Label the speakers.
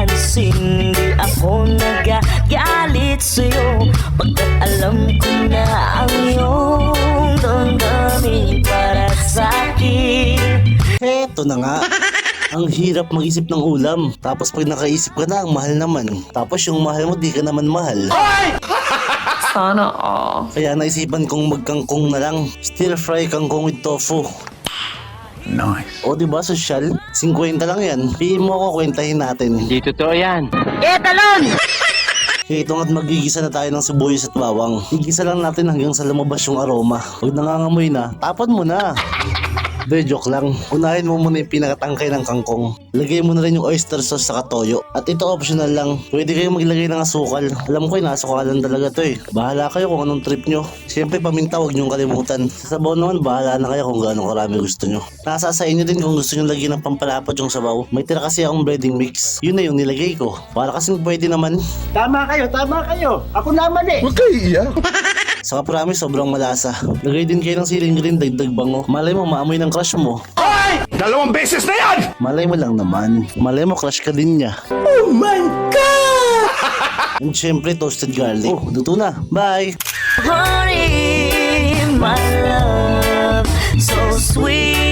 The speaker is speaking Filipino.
Speaker 1: pansin. Di ako nagagalit sa'yo, pagkat alam ko na ang iyong damdamin para sa'kin.
Speaker 2: Eto na nga. Ang hirap mag-isip ng ulam. Tapos pag nakaisip ka na, ang mahal naman. Tapos yung mahal mo, di ka naman mahal.
Speaker 3: Sana all.
Speaker 2: Kaya naisipan kong magkangkong na lang. Stir fry kangkong with tofu.
Speaker 4: Nice.
Speaker 2: O diba, sosyal? 50 lang yan. Pihin mo ako, kwentahin natin.
Speaker 5: Di totoo yan.
Speaker 2: Kaya ito nga't magigisa na tayo ng sibuyas at bawang. Igisa lang natin hanggang sa lumabas yung aroma. Pag nangangamoy na, tapon mo na. De, joke lang. Unahin mo muna yung pinakatangkay ng kangkong. Lagay mo na rin yung oyster sauce sa toyo. At ito optional lang. Pwede kayong maglagay ng asukal. Alam ko inasukalan talaga to eh. Bahala kayo kung anong trip nyo. Siyempre paminta huwag nyong kalimutan. Sa sabaw naman bahala na kayo kung gaano karami gusto nyo. Nasa sa inyo din kung gusto nyo lagyan ng pampalapot yung sabaw. May tira kasi akong breading mix. Yun na yung nilagay ko. Para kasing pwede naman.
Speaker 6: Tama kayo, tama kayo. Ako naman eh.
Speaker 4: Huwag kayo iiyak.
Speaker 2: Saka promise sobrang malasa. Lagay din kayo ng siling green, dagdag bango. Malay mo maamoy ng crush mo.
Speaker 4: Dalawang beses na yan!
Speaker 2: Malay mo lang naman. Malay mo crush ka din niya.
Speaker 6: Oh my God!
Speaker 2: And syempre toasted garlic. Oh, luto na. Bye!
Speaker 1: Honey, my love, so sweet.